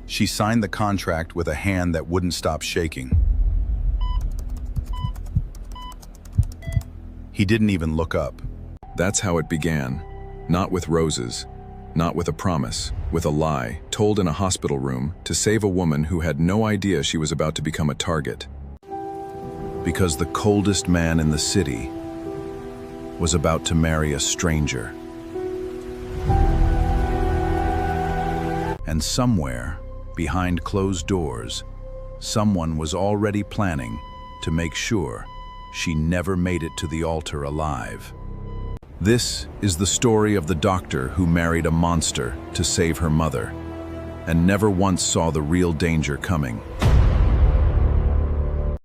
She signed the contract with a hand that wouldn't stop shaking. He didn't even look up. That's how it began. Not with roses, not with a promise, with a lie told in a hospital room to save a woman who had no idea she was about to become a target. Because the coldest man in the city was about to marry a stranger. And somewhere, behind closed doors, someone was already planning to make sure she never made it to the altar alive. This is the story of the doctor who married a monster to save her mother, and never once saw the real danger coming.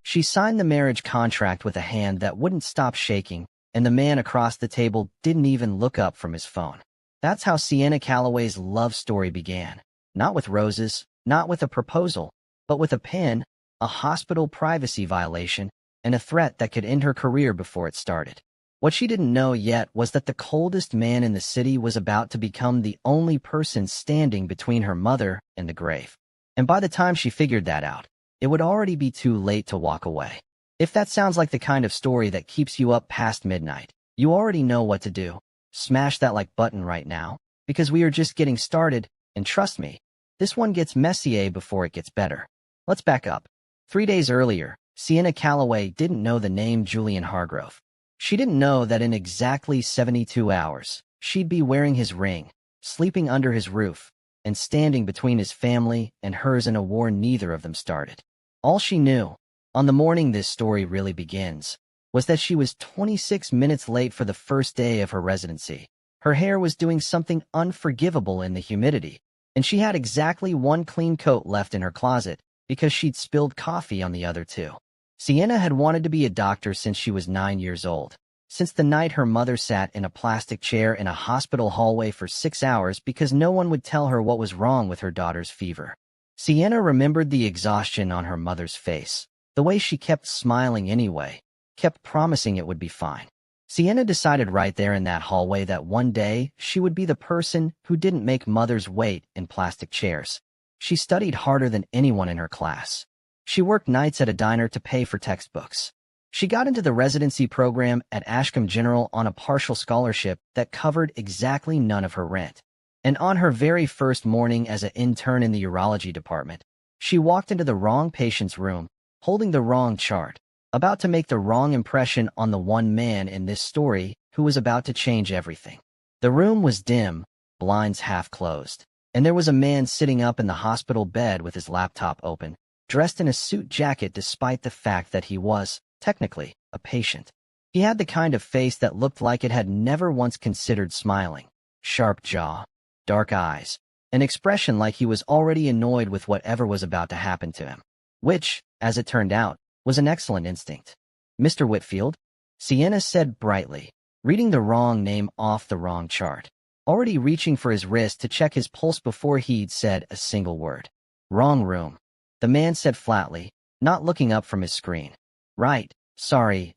She signed the marriage contract with a hand that wouldn't stop shaking, and the man across the table didn't even look up from his phone. That's how Sienna Calloway's love story began. Not with roses, not with a proposal, but with a pen, a hospital privacy violation, and a threat that could end her career before it started. What she didn't know yet was that the coldest man in the city was about to become the only person standing between her mother and the grave. And by the time she figured that out, it would already be too late to walk away. If that sounds like the kind of story that keeps you up past midnight, you already know what to do. Smash that like button right now, because we are just getting started, and trust me, this one gets messier before it gets better. Let's back up. 3 days earlier, Sienna Calloway didn't know the name Julian Hargrove. She didn't know that in exactly 72 hours, she'd be wearing his ring, sleeping under his roof, and standing between his family and hers in a war neither of them started. All she knew, on the morning this story really begins, was that she was 26 minutes late for the first day of her residency. Her hair was doing something unforgivable in the humidity, and she had exactly one clean coat left in her closet because she'd spilled coffee on the other two. Sienna had wanted to be a doctor since she was 9 years old, since the night her mother sat in a plastic chair in a hospital hallway for 6 hours because no one would tell her what was wrong with her daughter's fever. Sienna remembered the exhaustion on her mother's face, the way she kept smiling anyway, kept promising it would be fine. Sienna decided right there in that hallway that one day she would be the person who didn't make mothers wait in plastic chairs. She studied harder than anyone in her class. She worked nights at a diner to pay for textbooks. She got into the residency program at Ashcombe General on a partial scholarship that covered exactly none of her rent. And on her very first morning as an intern in the urology department, she walked into the wrong patient's room, holding the wrong chart, about to make the wrong impression on the one man in this story who was about to change everything. The room was dim, blinds half closed, and there was a man sitting up in the hospital bed with his laptop open, dressed in a suit jacket despite the fact that he was, technically, a patient. He had the kind of face that looked like it had never once considered smiling. Sharp jaw, dark eyes, an expression like he was already annoyed with whatever was about to happen to him. Which, as it turned out, was an excellent instinct. "Mr. Whitfield?" Sienna said brightly, reading the wrong name off the wrong chart, already reaching for his wrist to check his pulse before he'd said a single word. "Wrong room," the man said flatly, not looking up from his screen. "Right, sorry,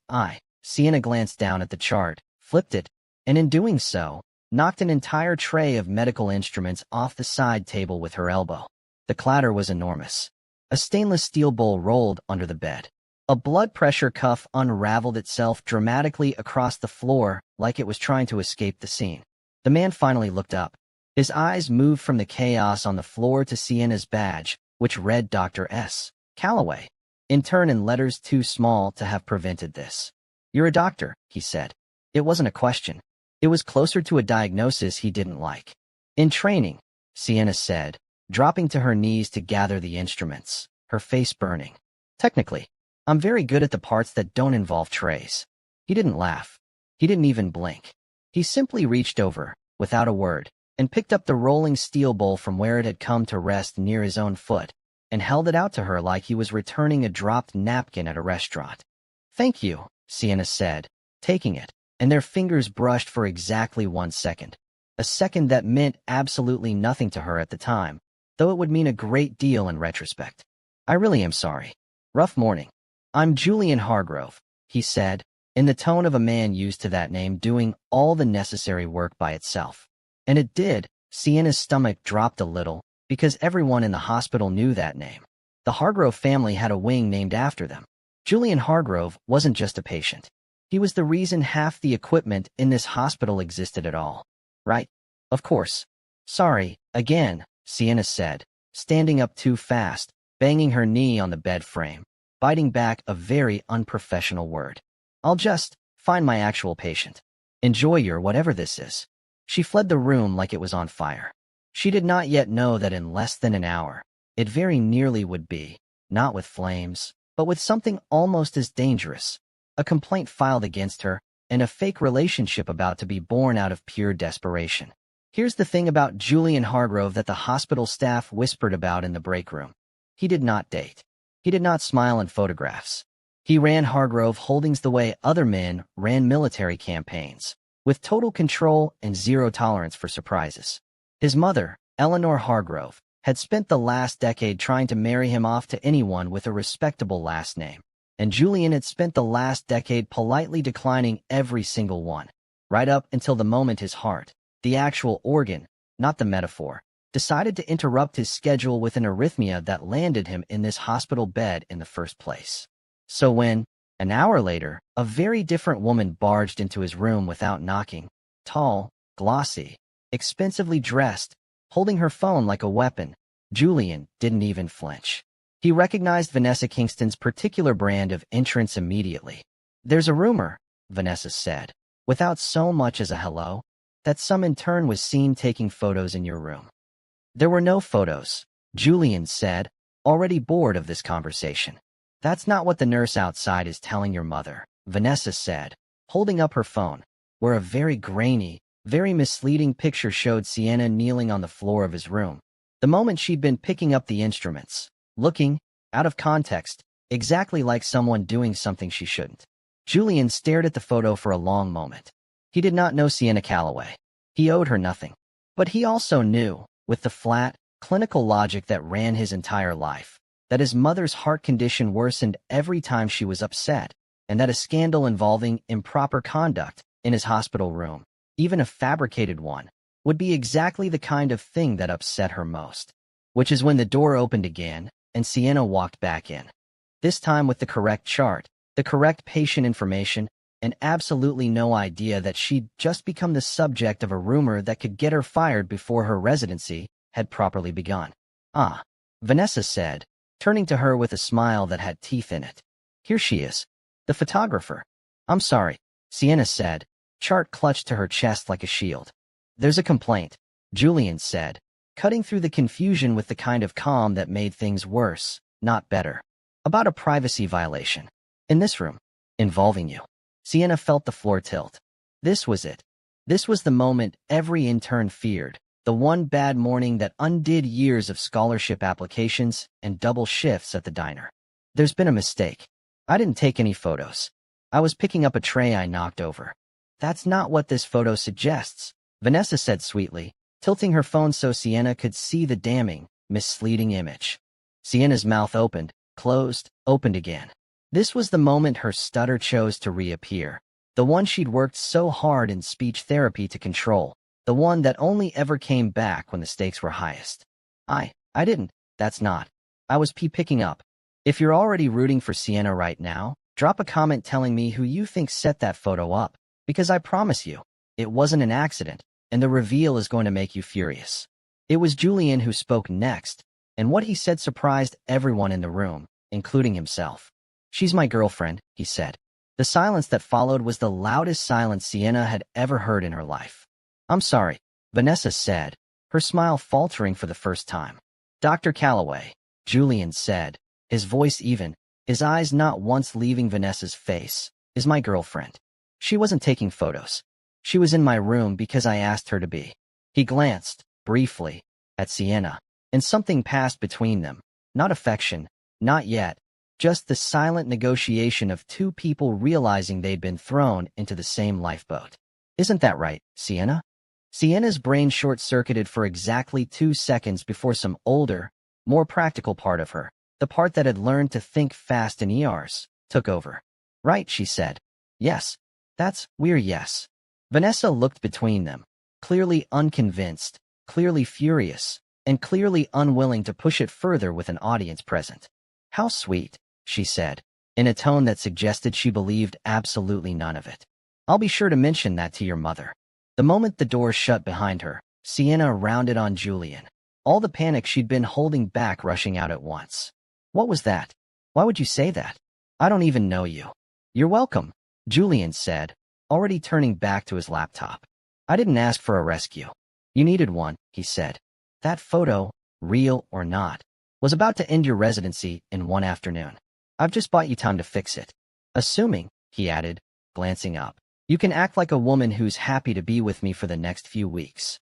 Sienna glanced down at the chart, flipped it, and in doing so, knocked an entire tray of medical instruments off the side table with her elbow. The clatter was enormous. A stainless steel bowl rolled under the bed. A blood pressure cuff unraveled itself dramatically across the floor like it was trying to escape the scene. The man finally looked up. His eyes moved from the chaos on the floor to Sienna's badge, which read Dr. S. Calloway, intern in letters too small to have prevented this. "You're a doctor," he said. It wasn't a question. It was closer to a diagnosis he didn't like. "In training," Sienna said, dropping to her knees to gather the instruments, her face burning. "Technically, I'm very good at the parts that don't involve trays." He didn't laugh. He didn't even blink. He simply reached over, without a word, and picked up the rolling steel bowl from where it had come to rest near his own foot, and held it out to her like he was returning a dropped napkin at a restaurant. "Thank you," Sienna said, taking it, and their fingers brushed for exactly 1 second. A second that meant absolutely nothing to her at the time, though it would mean a great deal in retrospect. "I really am sorry. Rough morning. I'm Julian Hargrove," he said, in the tone of a man used to that name doing all the necessary work by itself. And it did. Sienna's stomach dropped a little, because everyone in the hospital knew that name. The Hargrove family had a wing named after them. Julian Hargrove wasn't just a patient. He was the reason half the equipment in this hospital existed at all. Right? Of course. Sorry, again, Sienna said, standing up too fast, banging her knee on the bed frame, biting back a very unprofessional word. I'll just find my actual patient. Enjoy your whatever this is. She fled the room like it was on fire. She did not yet know that in less than an hour, it very nearly would be, not with flames, but with something almost as dangerous, a complaint filed against her, and a fake relationship about to be born out of pure desperation. Here's the thing about Julian Hargrove that the hospital staff whispered about in the break room. He did not date. He did not smile in photographs. He ran Hargrove Holdings the way other men ran military campaigns, with total control and zero tolerance for surprises. His mother, Eleanor Hargrove, had spent the last decade trying to marry him off to anyone with a respectable last name, and Julian had spent the last decade politely declining every single one, right up until the moment his heart, the actual organ, not the metaphor, decided to interrupt his schedule with an arrhythmia that landed him in this hospital bed in the first place. So when, an hour later, a very different woman barged into his room without knocking, tall, glossy, expensively dressed, holding her phone like a weapon, Julian didn't even flinch. He recognized Vanessa Kingston's particular brand of entrance immediately. There's a rumor, Vanessa said, without so much as a hello, that some intern was seen taking photos in your room. There were no photos, Julian said, already bored of this conversation. That's not what the nurse outside is telling your mother, Vanessa said, holding up her phone, where a very grainy, very misleading picture showed Sienna kneeling on the floor of his room, the moment she'd been picking up the instruments, looking, out of context, exactly like someone doing something she shouldn't. Julian stared at the photo for a long moment. He did not know Sienna Calloway. He owed her nothing. But he also knew, with the flat, clinical logic that ran his entire life, that his mother's heart condition worsened every time she was upset, and that a scandal involving improper conduct in his hospital room, even a fabricated one, would be exactly the kind of thing that upset her most. Which is when the door opened again, and Sienna walked back in. This time with the correct chart, the correct patient information, and absolutely no idea that she'd just become the subject of a rumor that could get her fired before her residency had properly begun. Ah, Vanessa said, turning to her with a smile that had teeth in it. Here she is, the photographer. I'm sorry, Sienna said, chart clutched to her chest like a shield. There's a complaint, Julian said, cutting through the confusion with the kind of calm that made things worse, not better. About a privacy violation. In this room. Involving you. Sienna felt the floor tilt. This was it. This was the moment every intern feared, the one bad morning that undid years of scholarship applications and double shifts at the diner. There's been a mistake. I didn't take any photos. I was picking up a tray I knocked over. That's not what this photo suggests, Vanessa said sweetly, tilting her phone so Sienna could see the damning, misleading image. Sienna's mouth opened, closed, opened again. This was the moment her stutter chose to reappear, the one she'd worked so hard in speech therapy to control, the one that only ever came back when the stakes were highest. I didn't, that's not. I was picking up. If you're already rooting for Sienna right now, drop a comment telling me who you think set that photo up, because I promise you, it wasn't an accident, and the reveal is going to make you furious. It was Julian who spoke next, and what he said surprised everyone in the room, including himself. She's my girlfriend, he said. The silence that followed was the loudest silence Sienna had ever heard in her life. I'm sorry, Vanessa said, her smile faltering for the first time. Dr. Calloway, Julian said, his voice even, his eyes not once leaving Vanessa's face, is my girlfriend. She wasn't taking photos. She was in my room because I asked her to be. He glanced, briefly, at Sienna, and something passed between them. Not affection, not yet, just the silent negotiation of two people realizing they'd been thrown into the same lifeboat. Isn't that right, Sienna? Sienna's brain short-circuited for exactly 2 seconds before some older, more practical part of her, the part that had learned to think fast in ERs, took over. Right, she said. Yes. We're yes. Vanessa looked between them, clearly unconvinced, clearly furious, and clearly unwilling to push it further with an audience present. "How sweet," she said, in a tone that suggested she believed absolutely none of it. "I'll be sure to mention that to your mother." The moment the door shut behind her, Sienna rounded on Julian, all the panic she'd been holding back rushing out at once. "What was that? Why would you say that? I don't even know you." "You're welcome," Julian said, already turning back to his laptop. "I didn't ask for a rescue. You needed one," he said. "That photo, real or not, was about to end your residency in one afternoon. I've just bought you time to fix it. Assuming," he added, glancing up, "you can act like a woman who's happy to be with me for the next few weeks."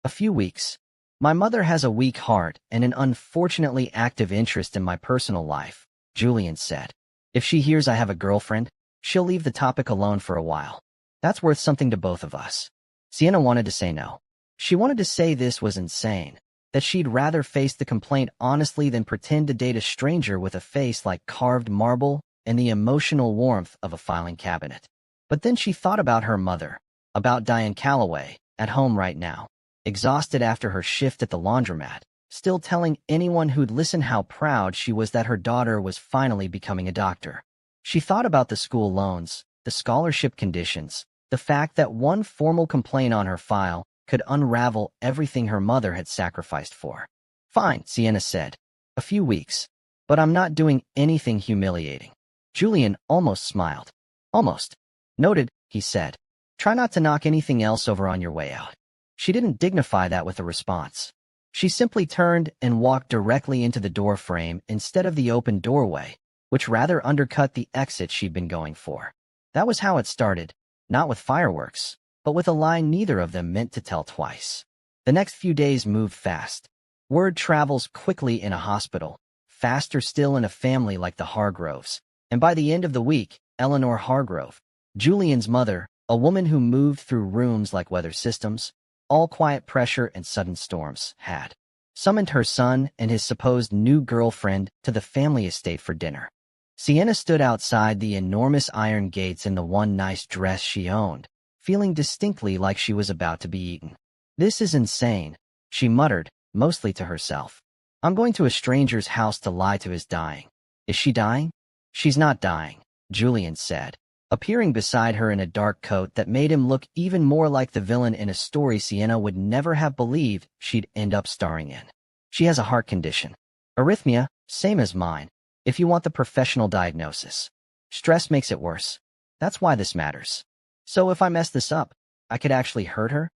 "A few weeks? My mother has a weak heart and an unfortunately active interest in my personal life," Julian said. "If she hears I have a girlfriend, she'll leave the topic alone for a while. That's worth something to both of us." Sienna wanted to say no. She wanted to say this was insane, that she'd rather face the complaint honestly than pretend to date a stranger with a face like carved marble and the emotional warmth of a filing cabinet. But then she thought about her mother, about Diane Calloway, at home right now, exhausted after her shift at the laundromat, still telling anyone who'd listen how proud she was that her daughter was finally becoming a doctor. She thought about the school loans, the scholarship conditions, the fact that one formal complaint on her file could unravel everything her mother had sacrificed for. "Fine," Sienna said. "A few weeks. But I'm not doing anything humiliating." Julian almost smiled. "Almost. Noted," he said. "Try not to knock anything else over on your way out." She didn't dignify that with a response. She simply turned and walked directly into the door frame instead of the open doorway, which rather undercut the exit she'd been going for. That was how it started, not with fireworks, but with a lie neither of them meant to tell twice. The next few days moved fast. Word travels quickly in a hospital, faster still in a family like the Hargroves, and by the end of the week, Eleanor Hargrove, Julian's mother, a woman who moved through rooms like weather systems, all quiet pressure and sudden storms, had summoned her son and his supposed new girlfriend to the family estate for dinner. Sienna stood outside the enormous iron gates in the one nice dress she owned, feeling distinctly like she was about to be eaten. "This is insane," she muttered, mostly to herself. "I'm going to a stranger's house to lie to his dying. Is she dying?" "She's not dying," Julian said, appearing beside her in a dark coat that made him look even more like the villain in a story Sienna would never have believed she'd end up starring in. "She has a heart condition. Arrhythmia, same as mine, if you want the professional diagnosis. Stress makes it worse. That's why this matters. So if I mess this up, I could actually hurt her?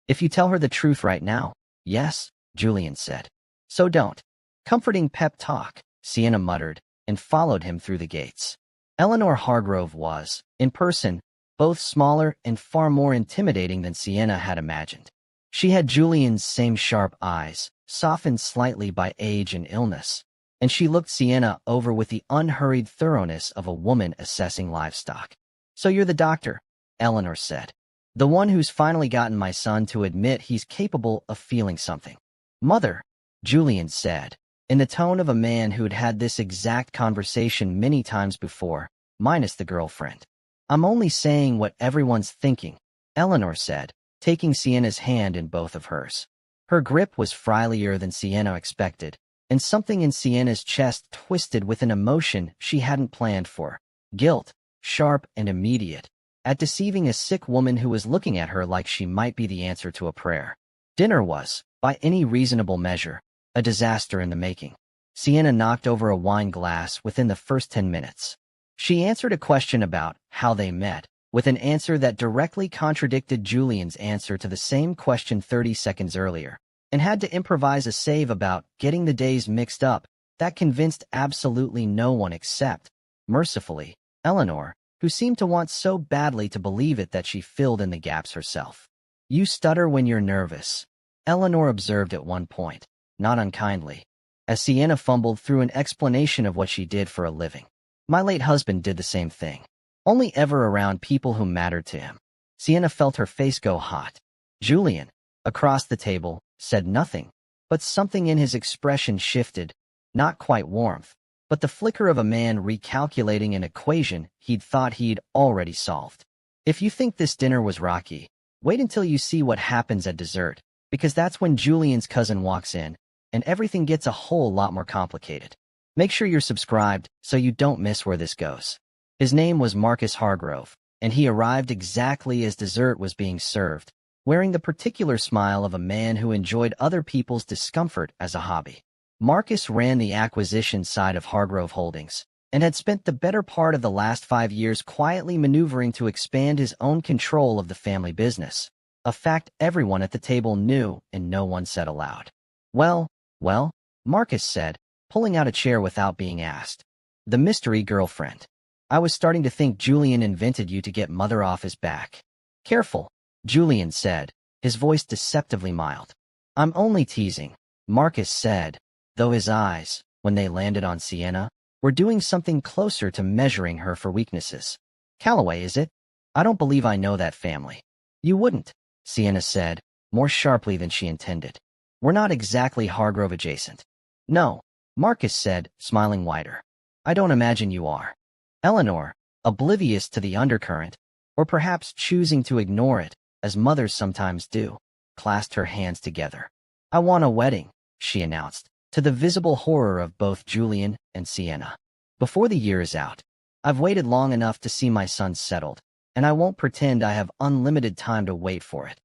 If you tell her the truth right now." "Yes," Julian said. "So don't." Comforting pep talk, Sienna muttered, and followed him through the gates. Eleanor Hargrove was, in person, both smaller and far more intimidating than Sienna had imagined. She had Julian's same sharp eyes, softened slightly by age and illness, and she looked Sienna over with the unhurried thoroughness of a woman assessing livestock. "So you're the doctor," Eleanor said. "The one who's finally gotten my son to admit he's capable of feeling something." "Mother," Julian said, in the tone of a man who'd had this exact conversation many times before, minus the girlfriend. "I'm only saying what everyone's thinking," Eleanor said, taking Sienna's hand in both of hers. Her grip was friendlier than Sienna expected, and something in Sienna's chest twisted with an emotion she hadn't planned for. Guilt, sharp and immediate, at deceiving a sick woman who was looking at her like she might be the answer to a prayer. Dinner was, by any reasonable measure, a disaster in the making. Sienna knocked over a wine glass within the first 10 minutes. She answered a question about how they met, with an answer that directly contradicted Julian's answer to the same question 30 seconds earlier, and had to improvise a save about getting the days mixed up that convinced absolutely no one except, mercifully, Eleanor, who seemed to want so badly to believe it that she filled in the gaps herself. "You stutter when you're nervous," Eleanor observed at one point, not unkindly, as Sienna fumbled through an explanation of what she did for a living. "My late husband did the same thing. Only ever around people who mattered to him." Sienna felt her face go hot. Julian, across the table, said nothing, but something in his expression shifted, not quite warmth, but the flicker of a man recalculating an equation he'd thought he'd already solved. "If you think this dinner was rocky, wait until you see what happens at dessert, because that's when Julian's cousin walks in, and everything gets a whole lot more complicated. Make sure you're subscribed so you don't miss where this goes. His name was Marcus Hargrove, and he arrived exactly as dessert was being served, wearing the particular smile of a man who enjoyed other people's discomfort as a hobby. Marcus ran the acquisition side of Hargrove Holdings and had spent the better part of the last 5 years quietly maneuvering to expand his own control of the family business, a fact everyone at the table knew and no one said aloud. Well, Marcus said, pulling out a chair without being asked. The mystery girlfriend. I was starting to think Julian invented you to get Mother off his back. Careful, Julian said, his voice deceptively mild. I'm only teasing, Marcus said, though his eyes, when they landed on Sienna, were doing something closer to measuring her for weaknesses. Calloway, is it? I don't believe I know that family. You wouldn't, Sienna said, more sharply than she intended. We're not exactly Hargrove adjacent. No, Marcus said, smiling wider. I don't imagine you are. Eleanor, oblivious to the undercurrent, or perhaps choosing to ignore it, as mothers sometimes do, clasped her hands together. I want a wedding, she announced, to the visible horror of both Julian and Sienna. Before the year is out. I've waited long enough to see my son settled, and I won't pretend I have unlimited time to wait for it.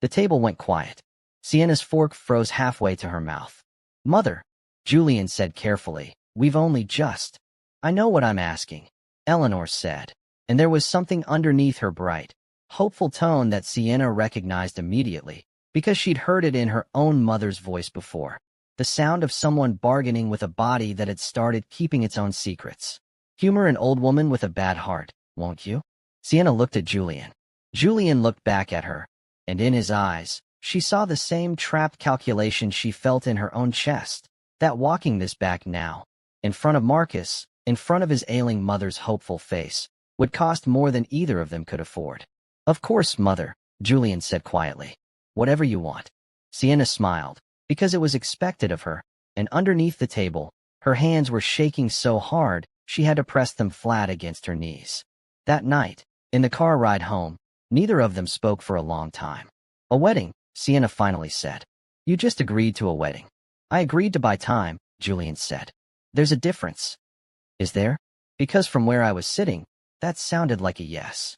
The table went quiet. Sienna's fork froze halfway to her mouth. Mother, Julian said carefully, we've only just. I know what I'm asking, Eleanor said, and there was something underneath her bright, hopeful tone that Sienna recognized immediately, because she'd heard it in her own mother's voice before. The sound of someone bargaining with a body that had started keeping its own secrets. Humor an old woman with a bad heart, won't you? Sienna looked at Julian. Julian looked back at her, and in his eyes, she saw the same trapped calculation she felt in her own chest, that walking this back now, in front of Marcus, in front of his ailing mother's hopeful face, would cost more than either of them could afford. Of course, Mother, Julian said quietly. Whatever you want. Sienna smiled, because it was expected of her, and underneath the table, her hands were shaking so hard she had to press them flat against her knees. That night, in the car ride home, neither of them spoke for a long time. A wedding, Sienna finally said. You just agreed to a wedding. I agreed to buy time, Julian said. There's a difference. Is there? Because from where I was sitting, that sounded like a yes.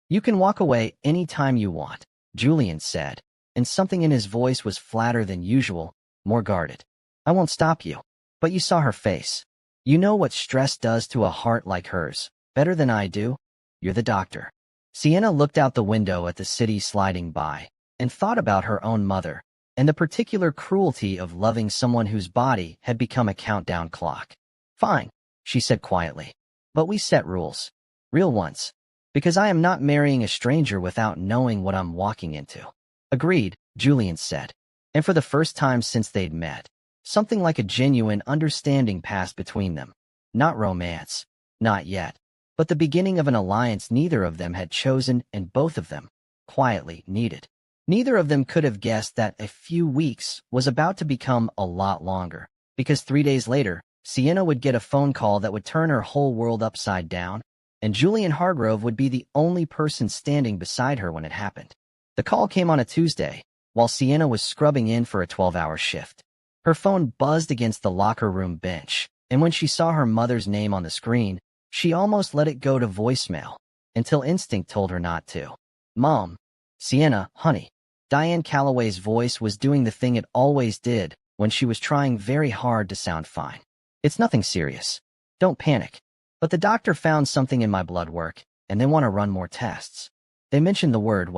You can walk away any time you want, Julian said, and something in his voice was flatter than usual, more guarded. I won't stop you. But you saw her face. You know what stress does to a heart like hers, better than I do. You're the doctor. Sienna looked out the window at the city sliding by, and thought about her own mother, and the particular cruelty of loving someone whose body had become a countdown clock. Fine, she said quietly. But we set rules. Real ones. Because I am not marrying a stranger without knowing what I'm walking into. Agreed, Julian said. And for the first time since they'd met, something like a genuine understanding passed between them. Not romance. Not yet. But the beginning of an alliance neither of them had chosen and both of them, quietly, needed. Neither of them could have guessed that a few weeks was about to become a lot longer, because 3 days later, Sienna would get a phone call that would turn her whole world upside down, and Julian Hargrove would be the only person standing beside her when it happened. The call came on a Tuesday, while Sienna was scrubbing in for a 12-hour shift. Her phone buzzed against the locker room bench, and when she saw her mother's name on the screen, she almost let it go to voicemail, until instinct told her not to. Mom. Sienna, honey. Diane Calloway's voice was doing the thing it always did when she was trying very hard to sound fine. It's nothing serious. Don't panic. But the doctor found something in my blood work, and they want to run more tests. They mentioned the word,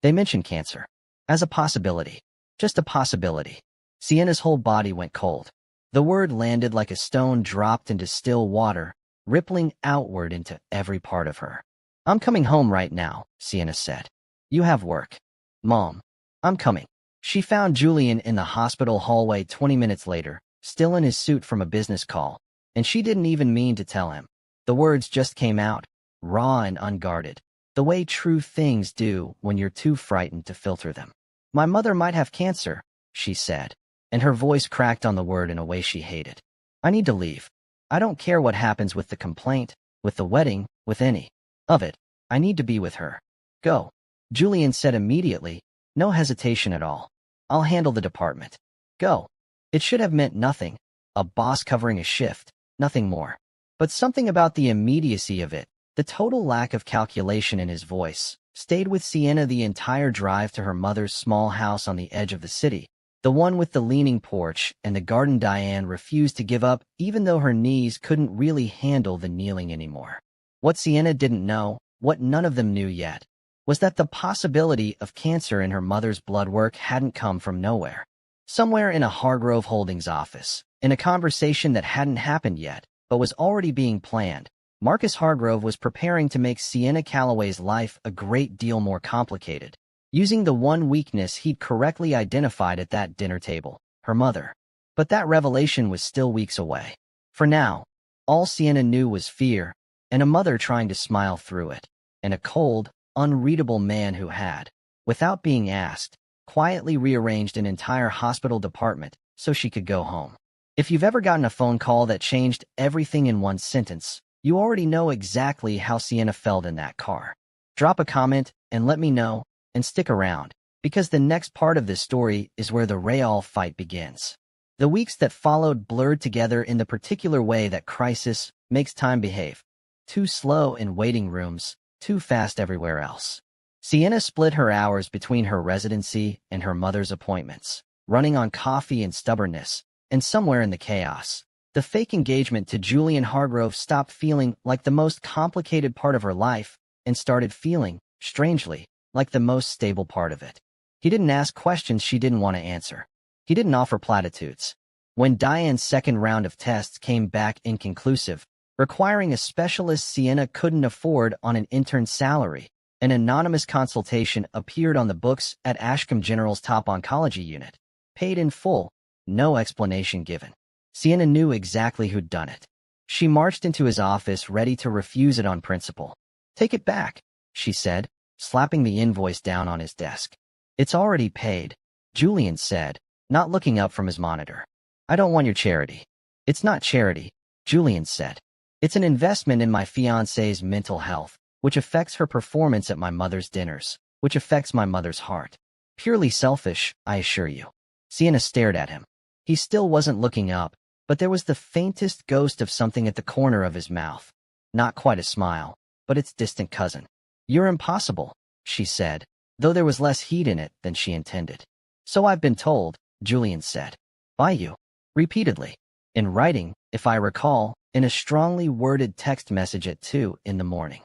they mentioned cancer. As a possibility. Just a possibility. Sienna's whole body went cold. The word landed like a stone dropped into still water, rippling outward into every part of her. I'm coming home right now, Sienna said. You have work. Mom. I'm coming. She found Julian in the hospital hallway 20 minutes later, still in his suit from a business call, and she didn't even mean to tell him. The words just came out, raw and unguarded, the way true things do when you're too frightened to filter them. My mother might have cancer, she said, and her voice cracked on the word in a way she hated. I need to leave. I don't care what happens with the complaint, with the wedding, with any of it. I need to be with her. Go. Julian said immediately, no hesitation at all. I'll handle the department. Go. It should have meant nothing. A boss covering a shift, nothing more. But something about the immediacy of it, the total lack of calculation in his voice, stayed with Sienna the entire drive to her mother's small house on the edge of the city, the one with the leaning porch and the garden Diane refused to give up even though her knees couldn't really handle the kneeling anymore. What Sienna didn't know, what none of them knew yet, was that the possibility of cancer in her mother's blood work hadn't come from nowhere. Somewhere in a Hargrove Holdings office, in a conversation that hadn't happened yet, but was already being planned, Marcus Hargrove was preparing to make Sienna Calloway's life a great deal more complicated, using the one weakness he'd correctly identified at that dinner table, her mother. But that revelation was still weeks away. For now, all Sienna knew was fear, and a mother trying to smile through it, and a cold, unreadable man who had, without being asked, quietly rearranged an entire hospital department so she could go home. If you've ever gotten a phone call that changed everything in one sentence, you already know exactly how Sienna felt in that car. Drop a comment and let me know, and stick around, because the next part of this story is where the real fight begins. The weeks that followed blurred together in the particular way that crisis makes time behave. Too slow in waiting rooms, too fast everywhere else. Sienna split her hours between her residency and her mother's appointments, running on coffee and stubbornness, and somewhere in the chaos, the fake engagement to Julian Hargrove stopped feeling like the most complicated part of her life and started feeling, strangely, like the most stable part of it. He didn't ask questions she didn't want to answer. He didn't offer platitudes. When Diane's second round of tests came back inconclusive, requiring a specialist Sienna couldn't afford on an intern's salary, an anonymous consultation appeared on the books at Ashcombe General's top oncology unit. Paid in full, no explanation given. Sienna knew exactly who'd done it. She marched into his office ready to refuse it on principle. "Take it back," she said, slapping the invoice down on his desk. "It's already paid," Julian said, not looking up from his monitor. "I don't want your charity." "It's not charity," Julian said. "It's an investment in my fiancée's mental health, which affects her performance at my mother's dinners, which affects my mother's heart. Purely selfish, I assure you." Sienna stared at him. He still wasn't looking up, but there was the faintest ghost of something at the corner of his mouth. Not quite a smile, but its distant cousin. "You're impossible," she said, though there was less heat in it than she intended. "So I've been told," Julian said. "By you." Repeatedly. In writing, if I recall, in a strongly worded text message at 2 in the morning.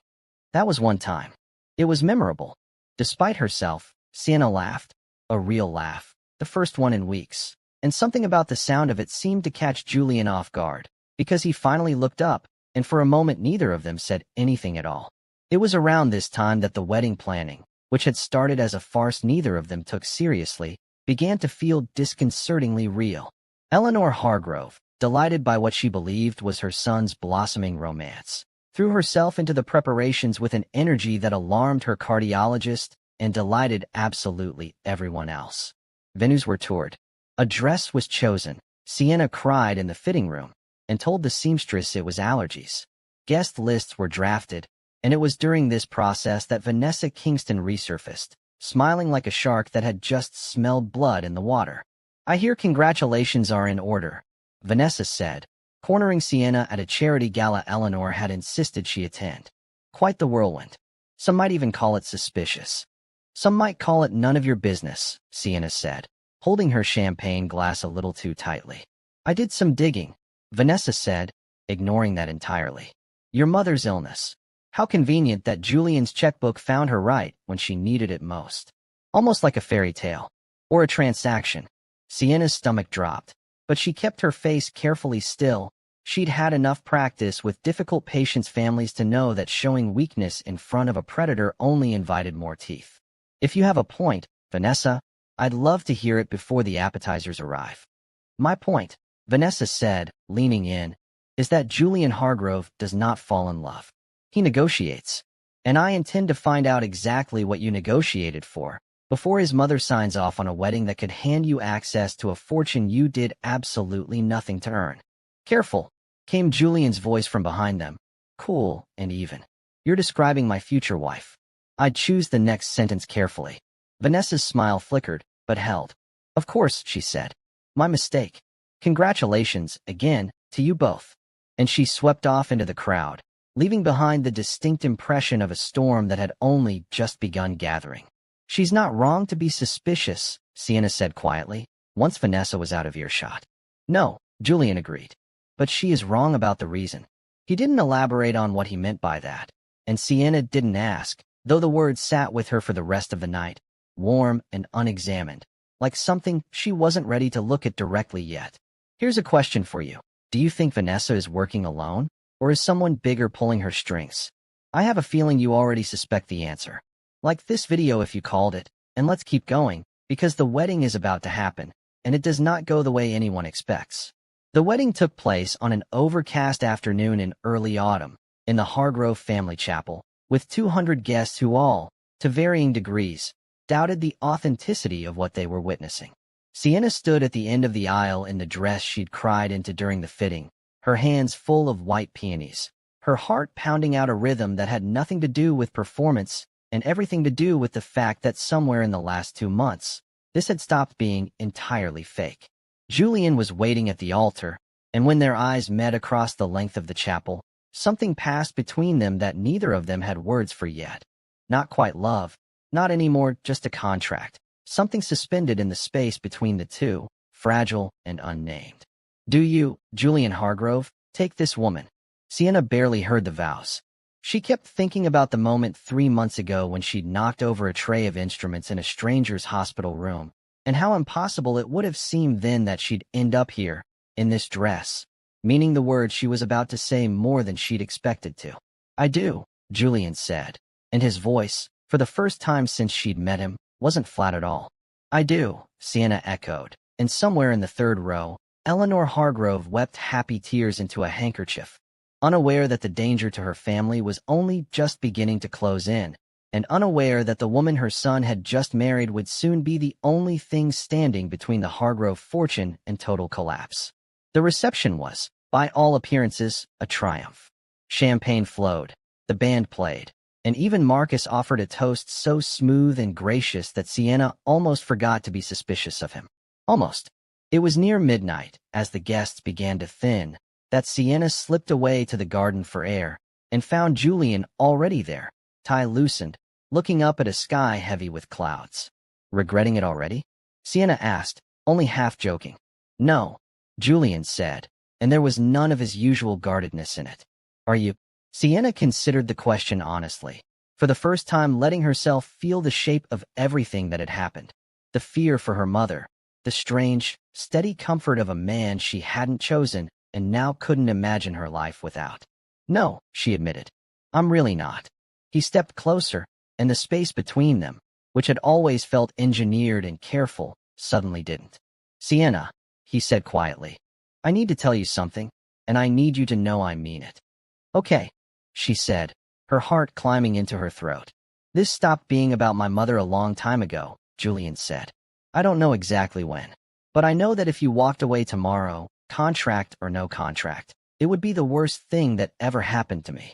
That was one time. It was memorable. Despite herself, Sienna laughed. A real laugh. The first one in weeks. And something about the sound of it seemed to catch Julian off guard, because he finally looked up, and for a moment neither of them said anything at all. It was around this time that the wedding planning, which had started as a farce neither of them took seriously, began to feel disconcertingly real. Eleanor Hargrove, delighted by what she believed was her son's blossoming romance, threw herself into the preparations with an energy that alarmed her cardiologist and delighted absolutely everyone else. Venues were toured. A dress was chosen. Sienna cried in the fitting room and told the seamstress it was allergies. Guest lists were drafted, and it was during this process that Vanessa Kingston resurfaced, smiling like a shark that had just smelled blood in the water. "I hear congratulations are in order," Vanessa said, cornering Sienna at a charity gala Eleanor had insisted she attend. Quite the whirlwind. Some might even call it suspicious. "Some might call it none of your business," Sienna said, holding her champagne glass a little too tightly. "I did some digging," Vanessa said, ignoring that entirely. "Your mother's illness. How convenient that Julian's checkbook found her right when she needed it most. Almost like a fairy tale. Or a transaction." Sienna's stomach dropped, but she kept her face carefully still. She'd had enough practice with difficult patients' families to know that showing weakness in front of a predator only invited more teeth. "If you have a point, Vanessa, I'd love to hear it before the appetizers arrive." "My point," Vanessa said, leaning in, "is that Julian Hargrove does not fall in love. He negotiates. And I intend to find out exactly what you negotiated for before his mother signs off on a wedding that could hand you access to a fortune you did absolutely nothing to earn." "Careful," came Julian's voice from behind them, cool and even. "You're describing my future wife." I'd choose the next sentence carefully. Vanessa's smile flickered, but held. "Of course," she said. "My mistake." Congratulations, again, to you both. And she swept off into the crowd, leaving behind the distinct impression of a storm that had only just begun gathering. She's not wrong to be suspicious, Sienna said quietly, once Vanessa was out of earshot. No, Julian agreed. But she is wrong about the reason. He didn't elaborate on what he meant by that, and Sienna didn't ask, though the words sat with her for the rest of the night, warm and unexamined, like something she wasn't ready to look at directly yet. Here's a question for you. Do you think Vanessa is working alone, or is someone bigger pulling her strings? I have a feeling you already suspect the answer. Like this video if you called it, and let's keep going, because the wedding is about to happen, and it does not go the way anyone expects. The wedding took place on an overcast afternoon in early autumn, in the Hargrove family chapel, with 200 guests who all, to varying degrees, doubted the authenticity of what they were witnessing. Sienna stood at the end of the aisle in the dress she'd cried into during the fitting, her hands full of white peonies, her heart pounding out a rhythm that had nothing to do with performance and everything to do with the fact that somewhere in the last 2 months, this had stopped being entirely fake. Julian was waiting at the altar, and when their eyes met across the length of the chapel, something passed between them that neither of them had words for yet. Not quite love, not anymore just a contract, something suspended in the space between the two, fragile and unnamed. Do you, Julian Hargrove, take this woman? Sienna barely heard the vows. She kept thinking about the moment 3 months ago when she'd knocked over a tray of instruments in a stranger's hospital room, and how impossible it would have seemed then that she'd end up here, in this dress, meaning the words she was about to say more than she'd expected to. I do, Julian said, and his voice, for the first time since she'd met him, wasn't flat at all. I do, Sienna echoed, and somewhere in the third row, Eleanor Hargrove wept happy tears into a handkerchief, unaware that the danger to her family was only just beginning to close in, and unaware that the woman her son had just married would soon be the only thing standing between the Hargrove fortune and total collapse. The reception was, by all appearances, a triumph. Champagne flowed, the band played, and even Marcus offered a toast so smooth and gracious that Sienna almost forgot to be suspicious of him. Almost. It was near midnight, as the guests began to thin, that Sienna slipped away to the garden for air, and found Julian already there, tie loosened, looking up at a sky heavy with clouds. Regretting it already? Sienna asked, only half joking. No, Julian said, and there was none of his usual guardedness in it. Are you? Sienna considered the question honestly, for the first time letting herself feel the shape of everything that had happened. The fear for her mother, the strange, steady comfort of a man she hadn't chosen and now couldn't imagine her life without. No, she admitted. I'm really not. He stepped closer, and the space between them, which had always felt engineered and careful, suddenly didn't. Sienna, he said quietly, I need to tell you something, and I need you to know I mean it. Okay, she said, her heart climbing into her throat. This stopped being about my mother a long time ago, Julian said. I don't know exactly when, but I know that if you walked away tomorrow, contract or no contract, it would be the worst thing that ever happened to me.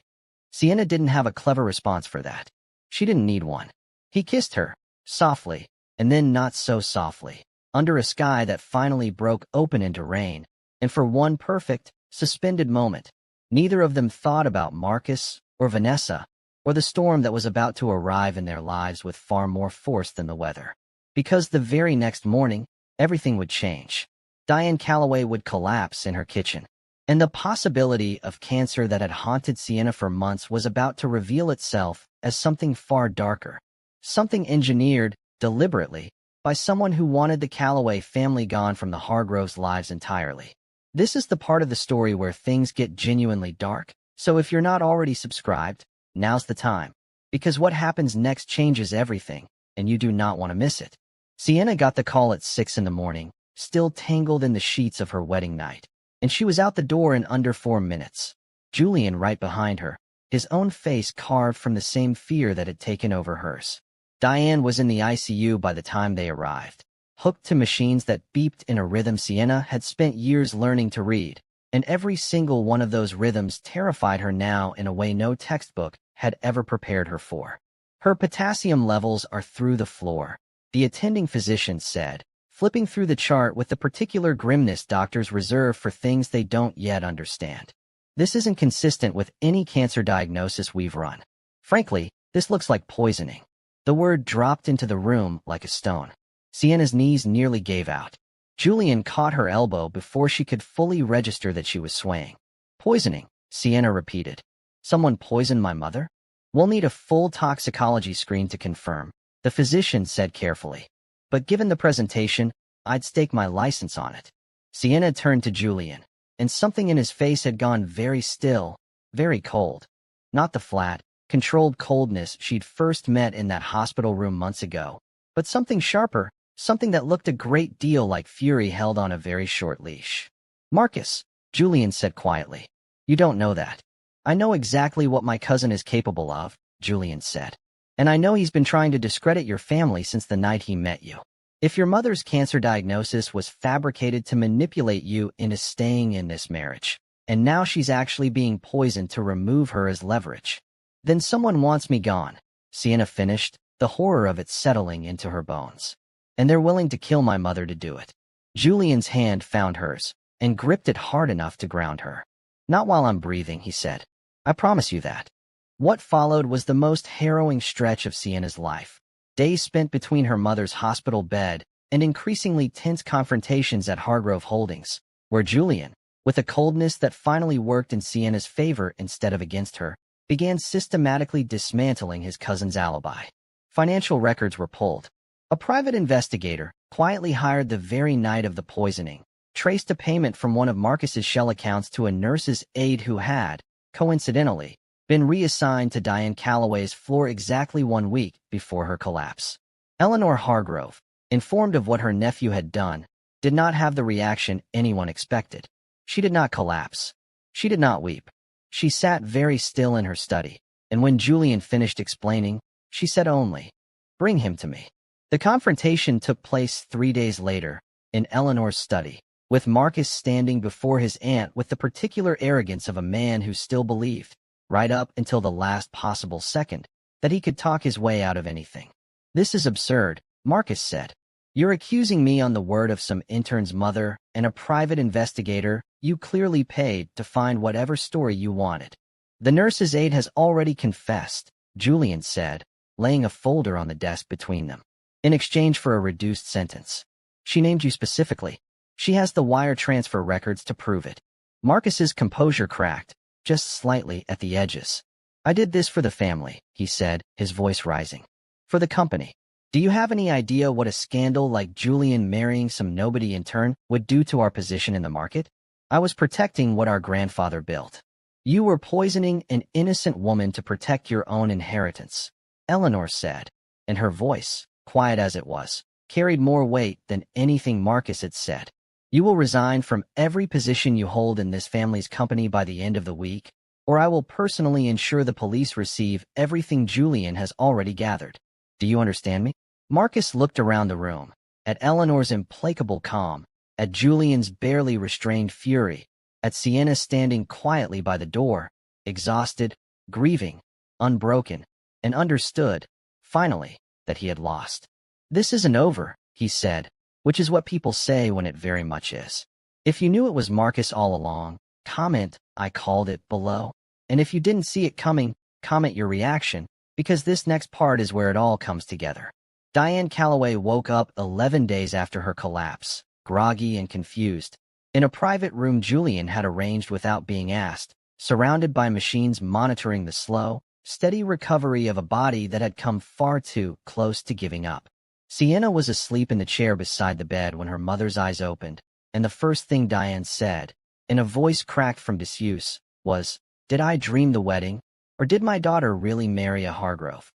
Sienna didn't have a clever response for that. She didn't need one. He kissed her, softly, and then not so softly, under a sky that finally broke open into rain, and for one perfect, suspended moment, neither of them thought about Marcus or Vanessa or the storm that was about to arrive in their lives with far more force than the weather. Because the very next morning, everything would change. Sienna Calloway would collapse in her kitchen, and the possibility of cancer that had haunted Sienna for months was about to reveal itself as something far darker, something engineered, deliberately, by someone who wanted the Calloway family gone from the Hargroves' lives entirely. This is the part of the story where things get genuinely dark, so if you're not already subscribed, now's the time, because what happens next changes everything, and you do not want to miss it. Sienna got the call at 6 in the morning, still tangled in the sheets of her wedding night, and she was out the door in under 4 minutes. Julian right behind her, his own face carved from the same fear that had taken over hers. Diane was in the ICU by the time they arrived, hooked to machines that beeped in a rhythm Sienna had spent years learning to read, and every single one of those rhythms terrified her now in a way no textbook had ever prepared her for. Her potassium levels are through the floor, the attending physician said, flipping through the chart with the particular grimness doctors reserve for things they don't yet understand. This isn't consistent with any cancer diagnosis we've run. Frankly, this looks like poisoning. The word dropped into the room like a stone. Sienna's knees nearly gave out. Julian caught her elbow before she could fully register that she was swaying. Poisoning, Sienna repeated. Someone poisoned my mother? We'll need a full toxicology screen to confirm, the physician said carefully. But given the presentation, I'd stake my license on it. Sienna turned to Julian, and something in his face had gone very still, very cold. Not the flat, controlled coldness she'd first met in that hospital room months ago, but something sharper, something that looked a great deal like fury held on a very short leash. Marcus, Julian said quietly. You don't know that. I know exactly what my cousin is capable of, Julian said. And I know he's been trying to discredit your family since the night he met you. If your mother's cancer diagnosis was fabricated to manipulate you into staying in this marriage, and now she's actually being poisoned to remove her as leverage, then someone wants me gone, Sienna finished, the horror of it settling into her bones. And they're willing to kill my mother to do it. Julian's hand found hers, and gripped it hard enough to ground her. Not while I'm breathing, he said. I promise you that. What followed was the most harrowing stretch of Sienna's life. Days spent between her mother's hospital bed and increasingly tense confrontations at Hargrove Holdings, where Julian, with a coldness that finally worked in Sienna's favor instead of against her, began systematically dismantling his cousin's alibi. Financial records were pulled. A private investigator, quietly hired the very night of the poisoning, traced a payment from one of Marcus's shell accounts to a nurse's aide who had, coincidentally, been reassigned to Sienna Calloway's floor exactly 1 week before her collapse. Eleanor Hargrove, informed of what her nephew had done, did not have the reaction anyone expected. She did not collapse. She did not weep. She sat very still in her study, and when Julian finished explaining, she said only, "Bring him to me." The confrontation took place 3 days later, in Eleanor's study, with Marcus standing before his aunt with the particular arrogance of a man who still believed, right up until the last possible second, that he could talk his way out of anything. This is absurd, Marcus said. You're accusing me on the word of some intern's mother and a private investigator you clearly paid to find whatever story you wanted. The nurse's aide has already confessed, Julian said, laying a folder on the desk between them. In exchange for a reduced sentence. She named you specifically. She has the wire transfer records to prove it. Marcus's composure cracked, just slightly at the edges. I did this for the family, he said, his voice rising. For the company. Do you have any idea what a scandal like Julian marrying some nobody in turn would do to our position in the market? I was protecting what our grandfather built. You were poisoning an innocent woman to protect your own inheritance, Eleanor said, and her voice, quiet as it was, carried more weight than anything Marcus had said. You will resign from every position you hold in this family's company by the end of the week, or I will personally ensure the police receive everything Julian has already gathered. Do you understand me? Marcus looked around the room, at Eleanor's implacable calm, at Julian's barely restrained fury, at Sienna standing quietly by the door, exhausted, grieving, unbroken, and understood, finally, that he had lost. This isn't over, he said, which is what people say when it very much is. If you knew it was Marcus all along, comment, I called it, below. And if you didn't see it coming, comment your reaction, because this next part is where it all comes together. Sienna Calloway woke up 11 days after her collapse, groggy and confused, in a private room Julian had arranged without being asked, surrounded by machines monitoring the slow, steady recovery of a body that had come far too close to giving up. Sienna was asleep in the chair beside the bed when her mother's eyes opened, and the first thing Diane said, in a voice cracked from disuse, was, "Did I dream the wedding, or did my daughter really marry a Hargrove?"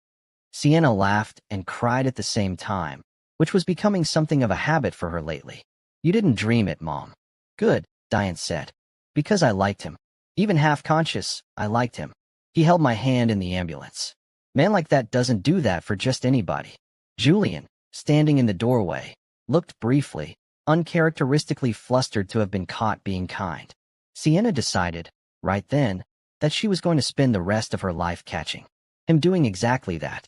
Sienna laughed and cried at the same time, which was becoming something of a habit for her lately. "You didn't dream it, Mom." "Good," Diane said. "Because I liked him. Even half-conscious, I liked him. He held my hand in the ambulance. Man like that doesn't do that for just anybody." Julian, standing in the doorway, looked briefly, uncharacteristically flustered to have been caught being kind. Sienna decided, right then, that she was going to spend the rest of her life catching him doing exactly that.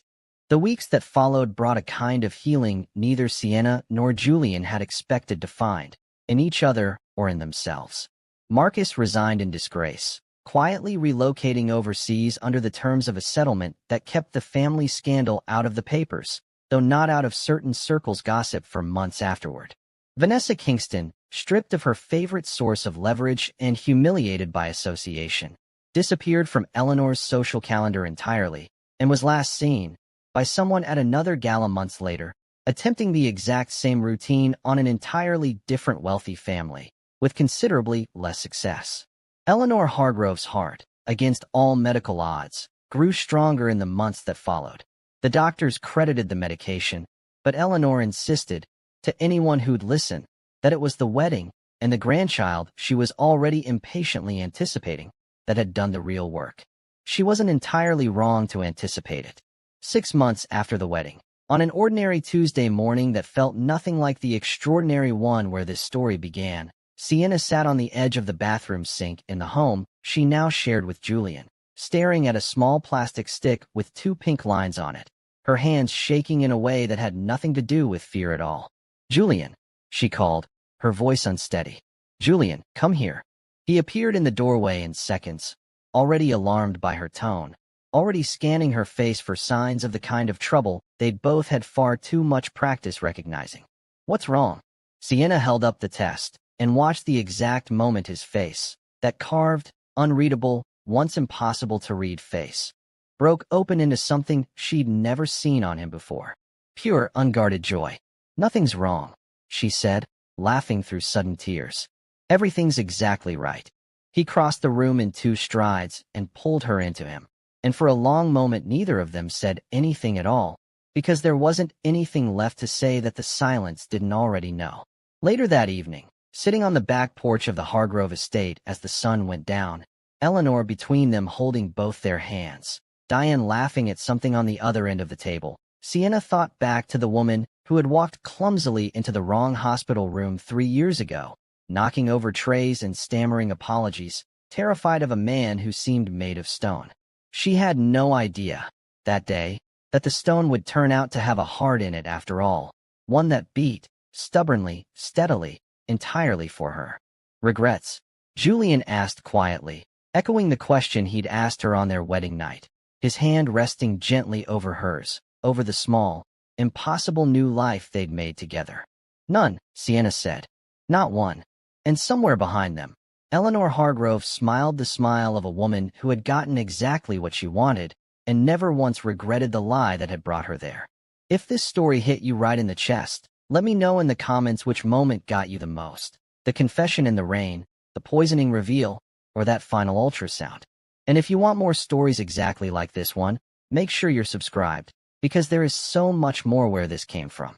The weeks that followed brought a kind of healing neither Sienna nor Julian had expected to find, in each other or in themselves. Marcus resigned in disgrace, quietly relocating overseas under the terms of a settlement that kept the family scandal out of the papers, though not out of certain circles' gossip for months afterward. Vanessa Kingston, stripped of her favorite source of leverage and humiliated by association, disappeared from Eleanor's social calendar entirely and was last seen by someone at another gala months later, attempting the exact same routine on an entirely different wealthy family, with considerably less success. Eleanor Hargrove's heart, against all medical odds, grew stronger in the months that followed. The doctors credited the medication, but Eleanor insisted, to anyone who'd listen, that it was the wedding and the grandchild she was already impatiently anticipating that had done the real work. She wasn't entirely wrong to anticipate it. 6 months after the wedding, on an ordinary Tuesday morning that felt nothing like the extraordinary one where this story began, Sienna sat on the edge of the bathroom sink in the home she now shared with Julian, staring at a small plastic stick with 2 pink lines on it, her hands shaking in a way that had nothing to do with fear at all. "Julian," she called, her voice unsteady. "Julian, come here." He appeared in the doorway in seconds, already alarmed by her tone, already scanning her face for signs of the kind of trouble they'd both had far too much practice recognizing. "What's wrong?" Sienna held up the test and watched the exact moment his face, that carved, unreadable, once impossible to read face, broke open into something she'd never seen on him before. Pure, unguarded joy. "Nothing's wrong," she said, laughing through sudden tears. "Everything's exactly right." He crossed the room in 2 strides and pulled her into him, and for a long moment neither of them said anything at all, because there wasn't anything left to say that the silence didn't already know. Later that evening, sitting on the back porch of the Hargrove estate as the sun went down, Eleanor between them holding both their hands, Diane laughing at something on the other end of the table, Sienna thought back to the woman who had walked clumsily into the wrong hospital room 3 years ago, knocking over trays and stammering apologies, terrified of a man who seemed made of stone. She had no idea, that day, that the stone would turn out to have a heart in it after all, one that beat, stubbornly, steadily, entirely for her. "Regrets?" Julian asked quietly, echoing the question he'd asked her on their wedding night, his hand resting gently over hers, over the small, impossible new life they'd made together. "None," Sienna said. "Not one." And somewhere behind them, Eleanor Hargrove smiled the smile of a woman who had gotten exactly what she wanted and never once regretted the lie that had brought her there. If this story hit you right in the chest, let me know in the comments which moment got you the most. The confession in the rain, the poisoning reveal, or that final ultrasound. And if you want more stories exactly like this one, make sure you're subscribed, because there is so much more where this came from.